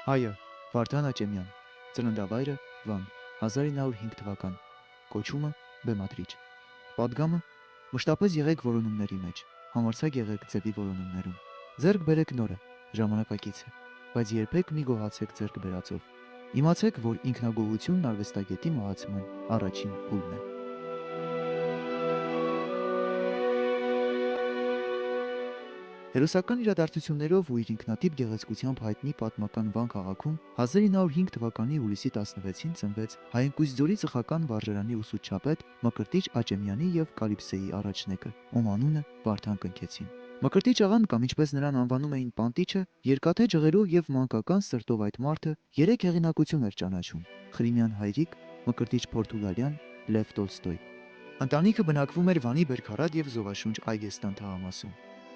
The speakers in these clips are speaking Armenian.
Հայը Վարդան Աճեմյան, ծննդավայրը Վան, 1905 թվական, կոչումը բեմադրիչ, պատգամը մշտապես եղեք որոնումների մեջ, համարձակ եղեք ձևի որոնումներում, ձեռք բերեք նորը, ժամանակակից է, բայց երբեք մի գոհացեք ձեռք բերածով, իմացեք, որ ինքնագոհությունն արվեստագետի մահացման առաջին փուլն է։ Հերոսական իրադարձություններով ու իր ինքնատիպ գեղեցկությամբ հայտնի պատմական Վան քաղաքում 1905 թվականի հուլիսի 16-ին ծնվեց Հայընկույզ ձորի ծխական վարժարանի ուսուցչապետ Մկրտիչ Աճեմյանի եւ Կալիպսեի առաջնեկը, ում անունը Վարդան կնքեցին։ Մկրտիչ աղան, կամ ինչպես նրան անվանում էին Պանտիչը, երկաթե ջղերով եւ մանկական սրտով այդ մարդը 3 հեղինակություն էր ճանաչում՝ Խրիմյան հայրիկ, Մկրտիչ Փորտուգալյան, Լև Տոլստոյ։ Ընտանիքը բնակվում էր Վանի Բերքարատ եւ Զովաշունչ Այգեստան թաղամասում։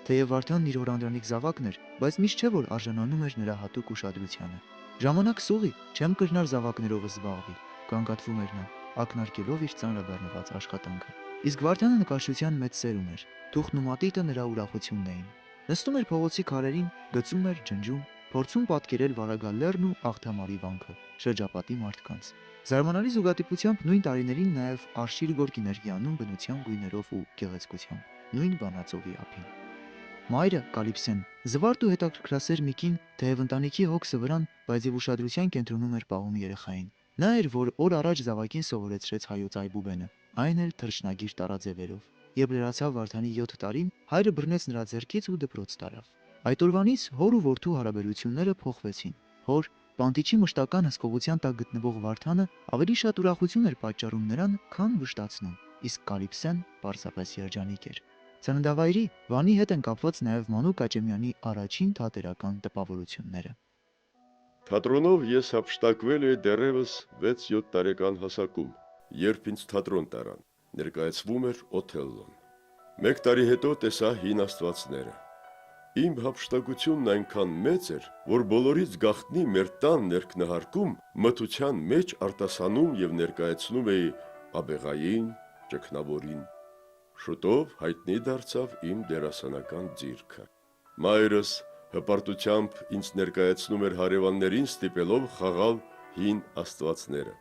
Թեև Վարդանն իր հորանրանիկ զավակն էր, բայց միշտ չէ, որ արժանանում էր նրա հատուկ ուշադրությանը։ Ժամանակ սուղի, չեմ կրնար զավակներով զբաղվի, կանգատվում էր նա, ակնարկելով իր ծանրաբեռնված աշխատանքը։ Իսկ Վարդանը նկարչության մեծ սեր ուներ, թուղթն ու մատիտը նրա ուրախությունն էին։ Նստում էր փողոցի քարերին, գծում էր, ջնջում, փորձում պատկերել Վարագալ լեռն ու Աղթամարի վանքը, շրջապատի մարդկանց։ Զարմանալի զուգադիպությամբ նույն տարիներին նաև Արշիր Գորկիներ հիանում բնության գույներով ու գեղեցկությամբ, նույն Վանաձովի ափին։ Մայրը Կալիպսեն զվարթ ու հետաքրքրասեր մի կին, թեև ընտանիքի հոգսը վրան, բայց եւ ուշադրության կենտրոնում էր պահում երեխային։ Նա էր, որ օր առաջ զավակին սովորեցրեց հայոց այբուբենը, այն էլ թռչնագիր տարաձևերով։ Երբ լրացավ Վարդանի 7 տարին, հայրը բռնեց նրա ձեռքից ու դպրոց տարավ։ Այդ օրվանից հոր ու որդու հարաբերությունները փոխվեցին։ Հոր Պանտիչի մշտական հսկողության տակ գտնվող Վարդանը ավելի շատ ուրախություն էր պատճառում նրան, քան վշտացնում, իսկ Կալիպսեն պարզապես երջանիկ էր։ Ծննդավայրի Վանի հետ են կապված նաև Մանուկ Աճեմյանի առաջին թատերական տպավորությունները։ Թատրոնով ես հափշտակվել էի դեռևս 6-7 տարեկան հասակում, երբ ինձ թատրոն տարան, ներկայացվում էր Օթելլոն։ 1 տարի հետո տեսա Հին Աստվածները։ Իմ հափշտակությունն այնքան մեծ էր, որ բոլորից գաղտնի մեր տան ներքնահարկում մթության մեջ արտասանում եւ ներկայացնում էի աբեղային, ճգնավորին։ Շուտով հայտնի դարձավ իմ դերասանական ձիրքը։ Մայրս հպարտությամբ ինձ ներկայացնում էր հարևաններին ստիպելով խաղալ Հին Աստվածները։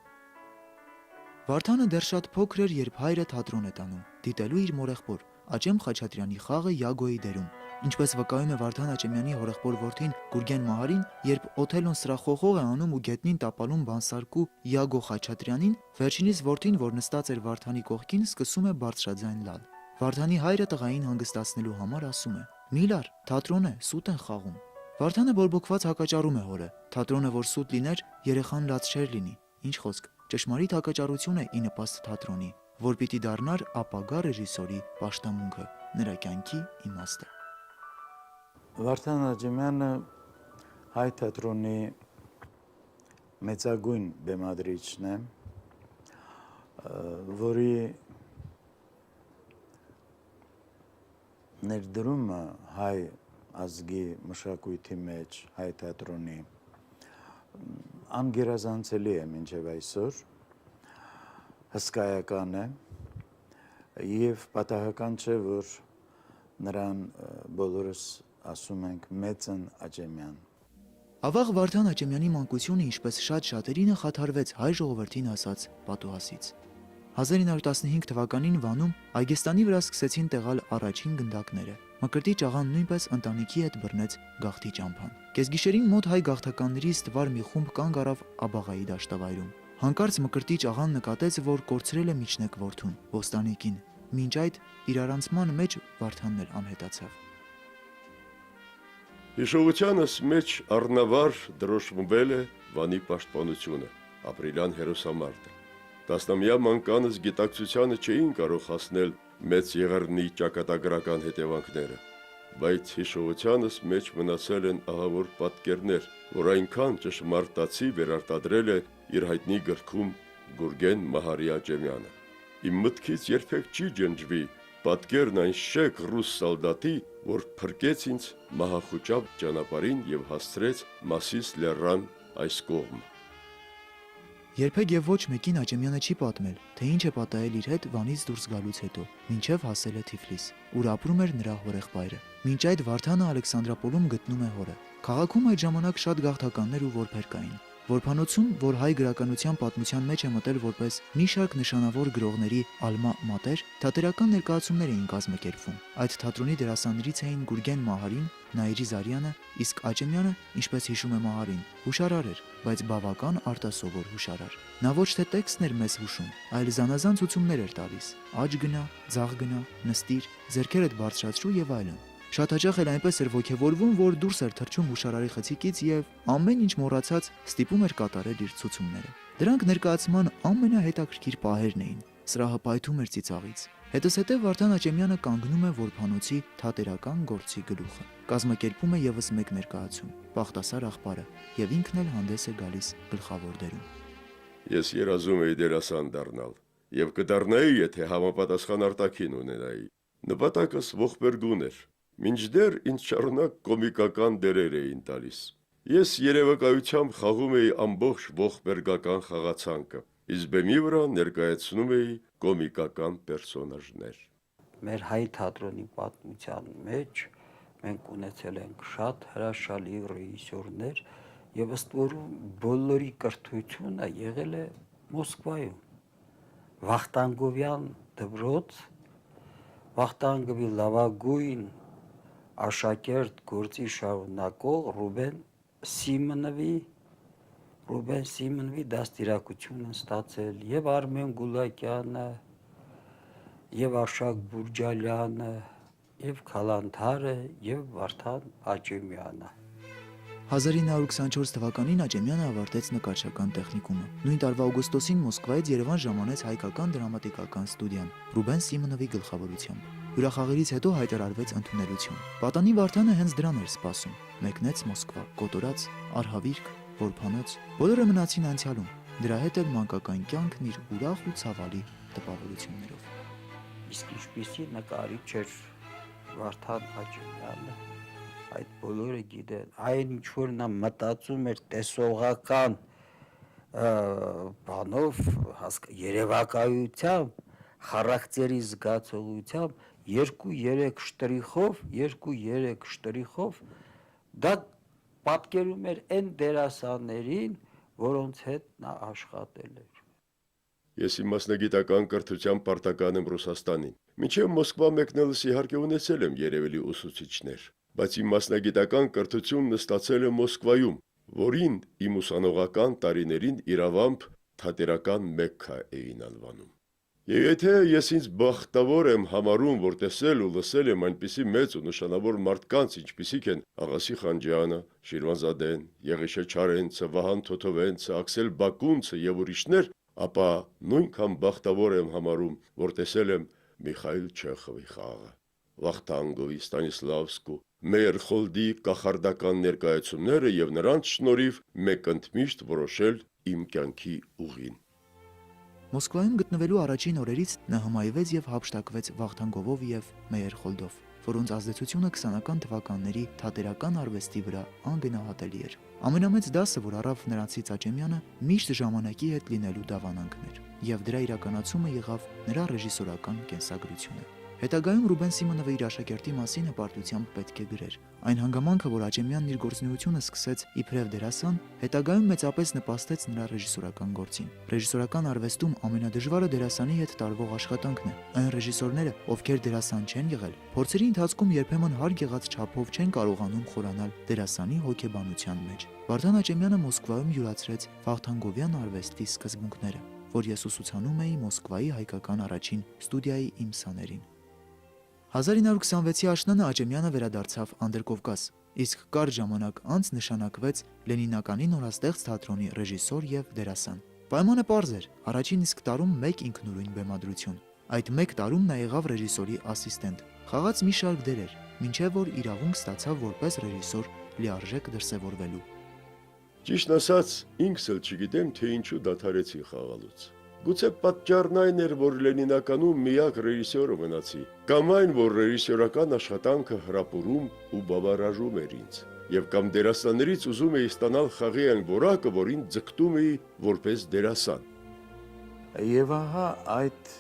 Վարդանը դեռ շատ փոքր էր, երբ հայրը թատրոն է տանում, դիտելու իր մորեղբոր Աճեմ Խաչատրյանի խաղը Յագոյի դերում։ Ինչպես վկայում է Վարդան Աճեմյանի հորեղբոր որդին Գուրգեն Մահարին, երբ Օթելլոն սրախոխող է անում ու գետնին տապալում բանսարկու Յագո Խաչատրյանին, վերջինիս որդին, որ նստած էր Վարդանի կողքին, սկսում է բարձրաձայն լալ։ Վարդանի հայրը տղային հանգստացնելու համար ասում է. «Մի լար, թատրոն է, սուտ են խաղում»։ Վարդանը բորբոքված հակաճառում է հորը. թատրոնը որ սուտ լիներ, երեխան լաց չէր լինի։ Ինչ խոսք, ճշմարիտ հակաճառություն է ի նպաստ թատրոնի, որ պիտի դառնար ապագա ռեժիսորի պաշտամունքը, նրա կյանքի իմաստը։ Վարդան Աճեմյանը հայ թատրոնի մեծագույն բեմադրիչն է, որի ներդրումը հայ ազգի մշակույթի մեջ, հայ թատրոնի անգերազանցելի է մինչև այսօր, հսկայական է եւ պատահական չէ, որ նրան բոլորս ասում ենք Մեծն Աճեմյան։ Ավաղ Վարդան Աճեմյանի մանկությունը, ինչպես շատ շատերինը, խաթարվեց հայ ժողովրդին ասած պատուհասից։ 1915 թվականին Վանում Այգեստանի վրա սկսեցին տեղալ առաջին գնդակները։ Մկրտիչ աղան նույնպես ընտանիքի հետ բռնեց գաղթի ճամփան։ Կեսգիշերին մոտ հայ գաղթականների ստվար մի խումբ կանգ առավ Աբաղայի դաշտավայրում։ Հանկարծ Մկրտիչ աղան նկատեց, որ կորցրել է միջնեկ որդուն, ոստանիկին։ Մինչ այդ իր առանցման մեջ Վարդանն էր անհետացավ։ Հիշողությանս մեջ առնավար դրոշմվել է Վանի պաշտպանությունը, ապրիլյան հերոսամարտը։ Տասնամյա մանկանս գիտակցությանը չէին կարող հասնել մեծ եղեռնի ճակատագրական հետևանքները, բայց հիշողությանս մեջ մնացել են ահավոր պատկերներ, որ այնքան ճշմարտացի վերարտադրել է իր հայտնի գրքում Գուրգեն Մահարի Աճեմյանը։ Իմ մտքից երբեք չի ջնջվի պատկերն այն շեք ռուս սալդատի, որ փրկեց ինձ մահախուճապ ճանապարհին եւ հասցրեց Մասիս լեռան այս կողմ։ Երբեք եւ ոչ մեկին Աճեմյանը չի պատմել, թե ինչ է պատահել իր հետ Վանից դուրս գալուց հետո, մինչև հասել է Թիֆլիս, ուր ապրում էր նրա հորեղբայրը։ Մինչ այդ Վարդանը Ալեքսանդրապոլում գտնում է հորը։ Քաղաքում այդ ժամանակ շատ գաղթականներ ու որբեր կային։ Որբանոցում, որ հայ գրականության պատմության մեջ է մտել որպես մի շարք նշանավոր գրողների ալմա մատեր, թատերական ներկայացումներ էին կազմակերպվում։ Այդ թատրոնի դերասաններից էին Գուրգեն Մահարին, Նաիրի Զարյանը, իսկ Աճեմյանը, ինչպես հիշում է Մահարին, հուշարար էր, բայց բավական արտասովոր հուշարար։ Նա ոչ թե տեքստն էր մեզ հուշում, այլ զանազան ցուցումներ էր տալիս՝ աջ գնա, ձախ գնա, նստիր, ձեռքերդ բարձրացրու եւ այլն։ Շատ հաճախ էլ այնպես էր ոգևորվում, որ դուրս էր թռչում հուշարարի խցիկից եւ ամեն ինչ մոռացած ստիպում էր կատարել իր ցուցումները։ Դրանք ներկայացման ամենահետաքրքիր պահերն էին։ Սրահը պայթում էր ծիծաղից։ Հետզհետև Վարդան Աճեմյանը կանգնում է որբանոցի թատերական գործի գլուխը։ Կազմակերպում է եւս մեկ ներկայացում՝ Բախտասար աղբարը, եւ ինքն էլ հանդես է գալիս գլխավոր դերում։ Ես երազում էի դերասան դառնալ եւ կդառնայի, եթե համապատասխան արտաքին ունենայի։ Նպատակս ողբերգուն էր։ Մինչդեռ ինձ շարունակ կոմիկական դերեր էին տալիս։ Ես երևակայությամբ խաղում էի ամբողջ ողբերգական խաղացանկը, իսկ բեմի վրա ներկայացնում էի կոմիկական պերսոնաժներ։ Մեր հայ թատրոնի պատմության մեջ մենք ունեցել ենք շատ հրաշալի ռեժիսորներ եւ ըստ որում բոլորի կրթությունը եղել է Մոսկվայում։ Վախտանգովյան դպրոց, Վախտանգովի լավագույն աշակերտ գործի շարունակող Ռուբեն Սիմոնովի դաստիարակությունն ստացել եւ Արմեն Գուլակյանը, եւ Արշակ Բուրջալյանը, եւ Քալանթարը, եւ Վարդան Աճեմյանը։ 1924 թվականին Աճեմյանը ավարտեց նկարչական տեխնիկումը։ Նույն տարվա օգոստոսին Մոսկվայից Երևան ժամանեց հայկական դրամատիկական ստուդիան Ռուբեն Սիմոնովի գլխավորությամբ։ Հյուրախաղերից հետո հայտարարվեց ընդունելություն։ Պատանի Վարդանը հենց դրան էր սպասում։ Մեկնեց Մոսկվա, կոտորած, արհավիրք, որբանոց, բոլորը մնացին անցյալում։ Դրա հետ էլ մանկական կյանքն իր ուրախ ու ցավալի տպավորություններով։ Իսկ ինչպիսի նկարիչ էր Վարդան Աճեմյանը, այդ բոլորը գիտեն, այն ինչ որ նա մտածում էր տեսողական բանով, երևակայությամբ, խարակտերի զգացողությամբ, 2-3 շտրիխով դա պատկերում էր այն դերասաններին, որոնց հետ նա աշխատել էր։ Ես իմ մասնագիտական կրթության պարտական եմ Ռուսաստանին։ Մինչև Մոսկվա մեկնելս իհարկե ունեցել եմ երևելի ուսուցիչներ, բայց իմ մասնագիտական կրթությունն ստացել եմ Մոսկվայում, որին իմ ուսանողական տարիներին իրավամբ թատերական Մեքքա էին անվանում։ Եվ եթե ես ինձ բախտավոր եմ համարում, որ տեսել ու լսել եմ այնպիսի մեծ ու նշանավոր մարդկանց, ինչպիսիք են Աղասի Խանջյանը, Շիրվանզադեն, Եղիշե Չարենցը, Վահան Թոթովենցը, Աքսել Բակունցը եւ ուրիշներ, ապա նույնքան բախտավոր եմ համարում, որ տեսել եմ Միխայիլ Չեխովի խաղը, Վախտանգովի, Ստանիսլավսկու, Մեյերխոլդի կախարդական ներկայացումները եւ նրանց շնորհիվ մեկընդմիշտ որոշել իմ կյանքի ուղին։ Մոսկվայում գտնվելու առաջին օրերից նա հմայվեց եւ հափշտակվեց Վախտանգովով եւ Մեյերխոլդով, որոնց ազդեցությունը 20-ական թվականների թատերական արվեստի վրա անգնահատելի էր։ Ամենամեծ դասը, որ առավ նրանցից Աճեմյանը, միշտ ժամանակի հետ լինելու դավանանքն էր, եւ դրա իրականացումը եղավ նրա ռեժիսորական կենսագրությունը։ Հետագայում Ռուբեն Սիմոնովը իր աշակերտի մասին հպարտությամբ պետք է գրեր։ Այն հանգամանքը, որ Աճեմյանն իր գործունեությունը սկսեց իբրև դերասան, հետագայում մեծապես նպաստեց նրա ռեժիսորական գործին։ Ռեժիսորական արվեստում ամենադժվարը դերասանի հետ տարվող աշխատանքն է։ Այն ռեժիսորները, ովքեր դերասան չեն եղել, փորձերի ընթացքում երբեմն հարկ եղած չափով չեն կարողանում խորանալ դերասանի հոգեբանության մեջ։ Վարդան Աճեմյանը Մոսկվայում յուրացրեց Վախտանգովյան արվեստի սկզբունքները, որ ես ուսուցանում էի Մոսկվայի հայկական առաջին ստուդիայի իմ սաներին։ 1926-ի աշնանը Աճեմյանը վերադարձավ Անդրկովկաս, իսկ կարճ ժամանակ անց նշանակվեց Լենինականի նորաստեղծ թատրոնի ռեժիսոր եւ դերասան։ Պայմանը պարզ էր՝ առաջին իսկ տարում մեկ ինքնուրույն բեմադրություն։ Այդ մեկ տարում նա եղավ ռեժիսորի ասիստենտ, խաղաց մի շարք դերեր, մինչև որ իրավունք ստացավ որպես ռեժիսոր լիարժեք դրսևորվելու։ Ճիշտ ասած, ինքս էլ չգիտեմ, թե ինչու դադարեցի խաղալուց։ Գուցե պատճառն այն էր, որ Լենինականում միակ ռեժիսորը մնացի, կամ այն, որ ռեժիսորական աշխատանքը հրապուրում ու բավարարում էր ինձ, եւ կամ դերասաններից ուզում էի ստանալ խաղի այն որակը, որին ձգտում էի որպես դերասան։ Եվ ահա այդ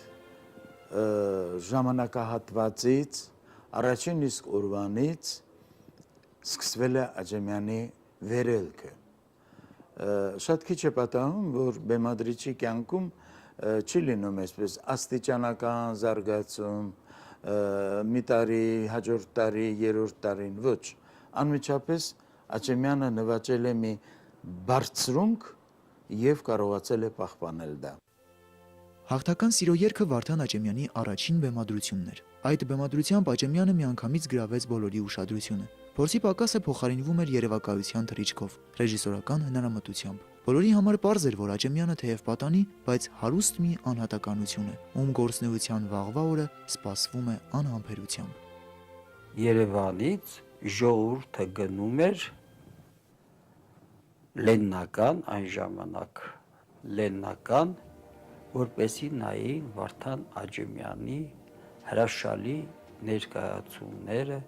ժամանակահատվածից առաջին իսկ օրվանից սկսվել է Աջեմյանի վերելքը։ Շատ քիչ է պատահում, որ բեմադրիչի կյանքում չի լինում այսպես աստիճանական զարգացում, մի տարի, հաջորդ տարի, երրորդ տարին, ոչ, անմիջապես Աջեմյանը նվաճել է մի բարձրունք եւ կարողացել է պահպանել դա։ Հաղթական սիրո երգը Վարդան Աճեմյանի առաջին բեմադրությունն էր։ Այդ բեմադրությամբ Աճեմյանը միանգամից գրավեց բոլորի ուշադրությունը։ Փորձի պակասը փոխարինվում էր երևակայության թռիչքով, ռեժիսորական հնարամտությամբ։ Բոլորի համար պարզ էր, որ Աճեմյանը թեև պատանի, բայց հարուստ մի անհատականություն է, ում գործնեության վաղվա օրը սպասվում է անհամբերությամբ։ Երևանից ժողովուրդը գնում էր լեննական այն ժամանակ լեննական որպեսի նային Վարդան Աճեմյանի հրաշալի ներկայացումները։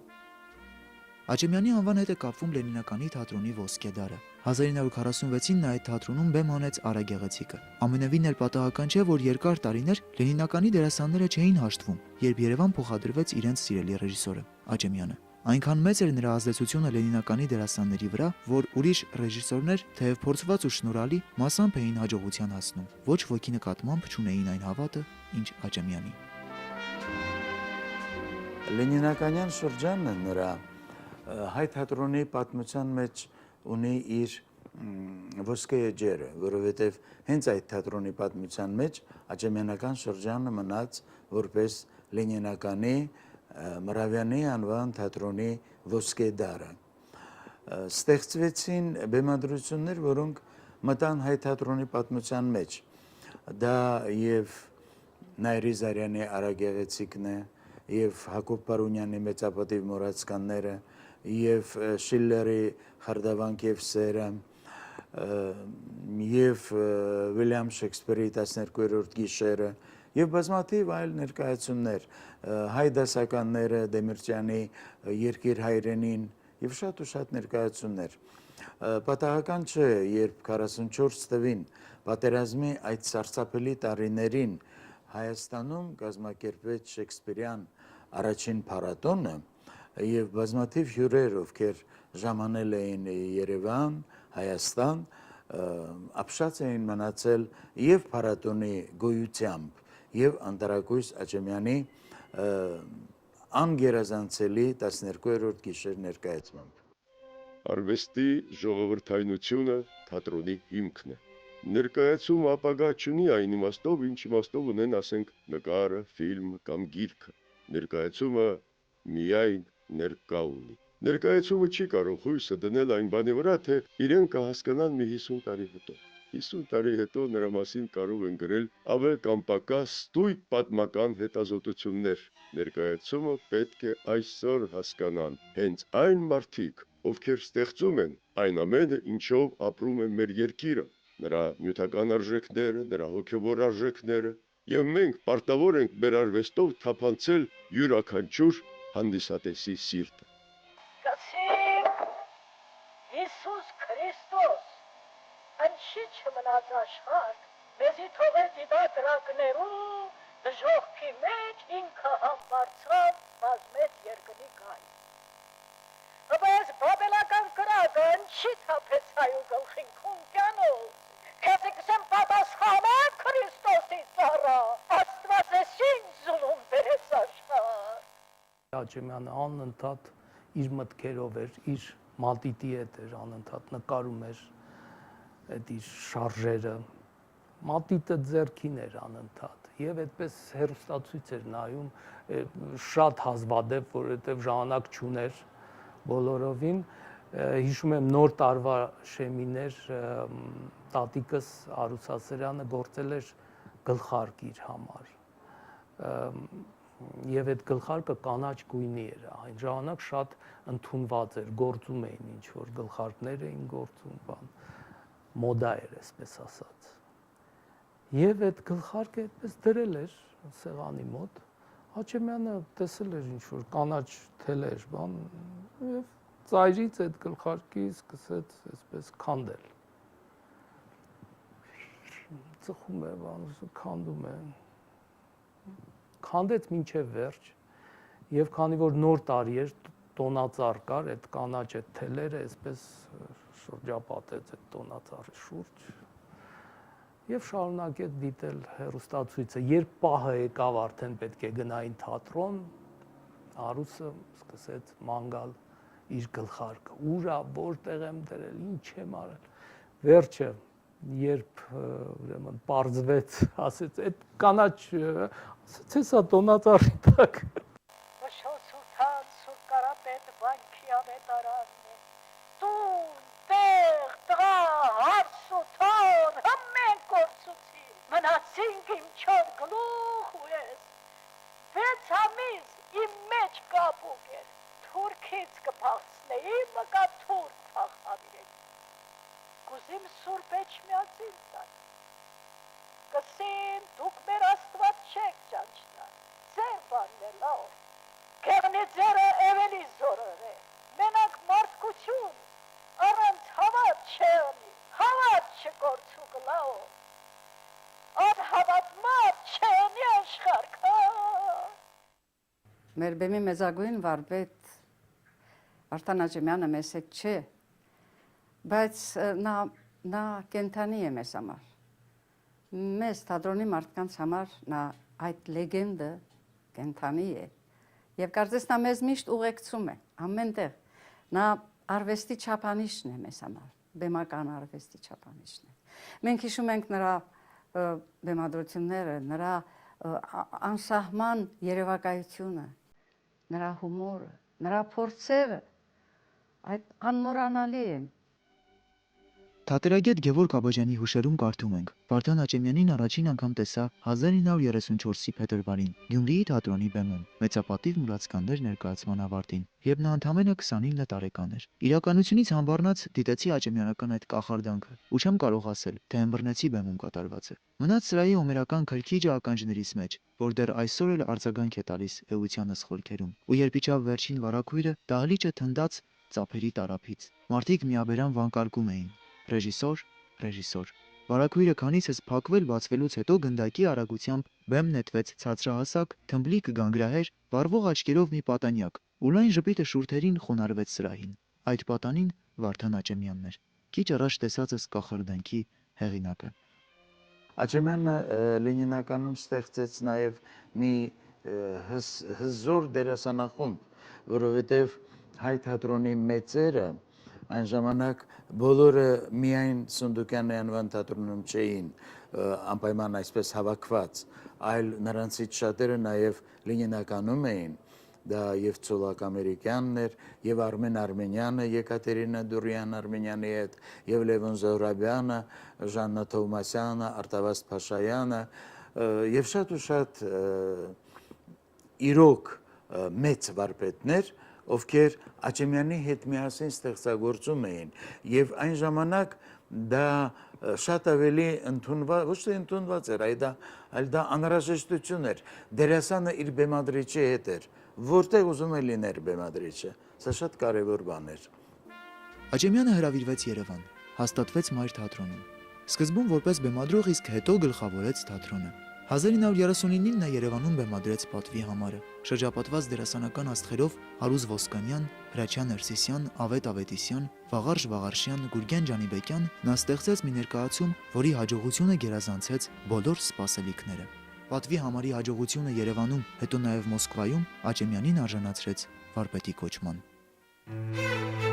Աճեմյանի անվան հետ է կապվում Լենինականի թատրոնի ոսկե դարը։ 1946-ին նա այդ թատրոնում բեմ հանեց Արա Գեղեցիկը։ Ամենևին էլ պատահական չէ, որ երկար տարիներ Լենինականի դերասանները չէին հաշտվում, երբ Երևան փոխադրվեց իրենց սիրելի ռեժիսորը՝ Աճեմյանը։ Այնքան մեծ էր նրա ազդեցությունը Լենինականի դերասանների վրա, որ ուրիշ ռեժիսորներ, թեև փորձված ու շնորհալի, մասամբ էին հաջողության հասնում, ոչ ոքի նկատմամբ չունեին այն հավատը, ինչ Աճեմյանի։ Լենինականյան շրջանը նրա հայ թատրոնի պատմության մեջ ունի իր ոսկե էջերը, որովհետև հենց այդ թատրոնի պատմության մեջ Աճեմյանական շրջանը մնաց որպես Լենինականի Մռավյանի անվան թատրոնի ոսկե դարը։ Ստեղծվեցին բեմադրություններ, որոնք մտան հայ թատրոնի պատմության մեջ։ Դա եւ Նայիրի Զարյանի Արա Գեղեցիկն է, եւ Հակոբ Պարունյանի Մեծապատիվ մոռացկանները, եւ Շիլլերի Խարդավանք եւ սերը, եւ Վիլյամ Շեքսպիրի 12-րդ գիշերը եւ բազմաթիվ այլ ներկայացումներ, հայ դասականները Դեմիրճյանի Երկիր հայրենին եւ շատ ու շատ ներկայացումներ։ Պատահական չէ, երբ 44 թվին պատերազմի այդ սարսափելի տարիներին Հայաստանում կազմակերպվեց Շեքսպիրյան առաջին փառատոնը եւ բազմաթիվ հյուրեր, ովքեր ժամանել էին Երևան, Հայաստան, ապշած էին մնացել եւ փառատոնի գոյությամբ եւ Անտարակույս Աճեմյանի անգերազանցելի 12-րդ գիշեր ներկայացմամբ։ Արվեստի ժողովրդայնությունը թատրոնի հիմքն է։ Ներկայացում ապագա չունի այն իմաստով, ինչ իմաստով ունեն, ասենք, նկարը, ֆիլմը կամ գիրքը։ Ներկայացումը միայն ներկա ունի։ Ներկայացումը չի կարող հույսը դնել այն բանի վրա, թե իրեն կհասկանան մի 50 տարի հետո։ 50 տարի հետո նրա մասին կարող են գրել ավել կամ պակաս ստույգ պատմական հետազոտություններ։ Ներկայացումը պետք է այսօր հասկանան հենց այն մարդիկ, ովքեր ստեղծում են այն ամենը, ինչով ապրում է մեր երկիրը, նրա նյութական արժեքները, նրա հոգևոր արժեքները, եւ մենք պարտավոր ենք մեր արվեստով թափանցել յուրաքանչյուր հանդիսատեսի սիրտը։ Հիսուս Քրիստոս, անչի չմնաց աշխարհ, մեզի թողեց դիդակրակներու, դժոխքի մեջ ինքը համբարձավ բազմեց երկնի գայ։ Բայց բաբելական կրակը անչի թափեց հայու գլխին քունքյանով, քեզ կսեմ պատասխանը Քրիստոսի ծառա, Աստված է շին զուլում բերեց աշխարհ։ Աճեմյանը անընդհատ իր մտքերով էր, իր մատիտի հետ էր անընդհատ նկարում էր այդ իր շարժերը, մատիտը ձեռքին էր անընդհատ եւ այդպես հերոստացույց էր նայում, շատ հազվադեպ, որովհետեւ ժամանակ չուներ բոլորովին, հիշում եմ նոր տարվա շեմիներ տատիկս Արուսասարյանը գործել էր գլխարկ իր համար եւ այդ գլխարկը կանաչ գույնի էր, այն ժամանակ շատ ընդունված էր, գործում էին ինչ որ գլխարկներ էին գործում, բան մոդա էր, այսպես ասած։ Եվ այդ գլխարկը այդպես դրել էր սեղանի մոտ, Աճեմյանը տեսել էր ինչ որ կանաչ թելեր, բան, եւ ծայրից այդ գլխարկի սկսեց այսպես քանդել։ Ծխում է, բան, քանդում է։ Քանդեց մինչև վերջ եւ քանի որ նոր տարի էր տոնածառ կար, այդ կանաչ այդ թելերը այսպես շրջապատեց այդ տոնածառի շուրջ եւ շարունակեց դիտել հեռուստացույցը։ Երբ պահը եկավ արդեն պետք է գնային թատրոն, Արուսը սկսեց ման գալ իր գլխարկը։ Ուրա, որտեղ եմ դրել, ինչ եմ արել։ Վերջը, երբ ուրեմն պարզվեց, ասեց, այդ կանաչ, ասեց, հեսա տոնածառի տակ։ Շոսութան սուր կարապետ բանքի ավետարանն է։ Տուն, տեղ, տղա, հարսութան, հմեն կործուցի։ Մնացինք իմ չոր գլուխ ու ես։ 6 ամիս իմ մեջ կապուկ էր։ Թուրքից կպաղցնեի, մկա թուրք փախավիրեի։ Կուզիմ սուրբ էջմիածին տան։ Կսին, դուք մեր աստված չեք ճանչնան, ձեր բանն է լավ։ Կեղնի ձերը էվելի զորոր է, մենակ մարդկություն, առանց հավատ չեղնի, հավատ չկործու գլավ։ Ատ հավատ մարդ չեղնի աշխարհ։ Մեր բեմի մեծագույն վարպետ Վարդան Աճեմյանը մեզ հետ չէ, բայց նա կենթանի է մեզ համար։ Մեզ թատրոնի մարդկանց համար նա այդ լեգենդը կենթանի է։ Եվ կարծես նա մեզ միշտ ուղեկցում է, ամենտեղ։ Նա արվեստի չափանիշն է մեզ համար, բեմական արվեստի չափանիշն է։ Մենք հիշում ենք նրա բեմադրությունները, նրա անսահման երևակայությունը, նրա հումորը, նրա փորձերը, այդ անմոռանալի են։ Թատերագետ Գևորգ Աբաջյանի հուշերում կարդում ենք. Վարդան Աճեմյանին առաջին անգամ տեսա 1934-ի փետրվարին Գյումրիի թատրոնի բեմում, մեծապատիվ մուրացկաններ ներկայացման ավարտին, երբ նա ընդամենը 29 տարեկան էր։ Իրականությունից համբառնած դիտեցի Աճեմյանական այդ կախարդանքը, ու չեմ կարող ասել, թե ըմբռնեցի բեմում կատարվածը։ Մնաց սրահի հոմերական քրքիջը ականջներից մեջ, որ դեռ այսօր էլ արձագանք է տալիս էությանս խորքերում։ Ու երբ իջավ վերջին վարագույրը, դահլիճը թնդաց ծափերի տարափից։ Մարդիկ միաբերան վանկարկում էին. Ռեժիսոր, ռեժիսոր։ Վարագույրը քանիցս փակվել բացվելուց հետո գնդակի արագությամբ բեմ նետվեց ցածրահասակ, թմբլիկ գանգրահեր, վառվող աչքերով մի պատանյակ, ու լայն ժպիտը շուրթերին խոնարհվեց սրահին։ Այդ պատանին Վարդան Աճեմյանն էր։ Քիչ առաջ տեսածս կախարդանքի հեղինակը։ Աճեմյանը Լենինականում ստեղծեց նաև մի հզոր դերասանախումբ, որովհետև հայ թատրոնի մեծերը այն ժամանակ բոլորը միայն Սունդուկյանի անվան թատրոնում չէին անպայման այսպես հավաքված, այլ նրանցից շատերը նաև Լենինականում էին, դա եւ Ցոլակ Ամերիկյանն էր, եւ Արմեն Արմենյանը, Եկատերինա Դուրյան Արմենյանի հետ, եւ Լևոն Զոհրաբյանը, Ժաննա Թովմասյանը, Արտավազդ Փաշայանը, եւ շատ ու շատ իրոք մեծ վարպետներ, ովքեր Աճեմյանի հետ միասին ստեղծագործում էին, եւ այն ժամանակ դա շատ ավելի ընդունված, ոչ թե ընդունված էր, այլ դա անհրաժեշտություն էր։ Դերասանը իր բեմադրիչի հետ էր, որտեղ ուզում է լիներ բեմադրիչը։ Սա շատ կարևոր բան էր։ Աճեմյանը հրավիրվեց Երևան, հաստատվեց Մայր թատրոնում։ Սկզբում որպես բեմադրող, իսկ հետո գլխավորեց թատրոնը։ 1939-ին նա Երևանում բեմադրեց Պատվի համարը։ Շրջապատված դերասանական աստղերով Հարուզ Ոսկանյան, Հրաչյա Ներսիսյան, Ավետ Ավետիսյան, Վաղարժ Վաղարշյան, Գուրգեն Ջանիբեկյան, նա ստեղծեց մի ներկայացում, որի հաջողությունը գերազանցեց բոլոր սպասելիքները։ Պատվի համարի հաջողությունը Երևանում, հետո նաև Մոսկվայում Աճեմյանին արժանացրեց վարպետի կոչման։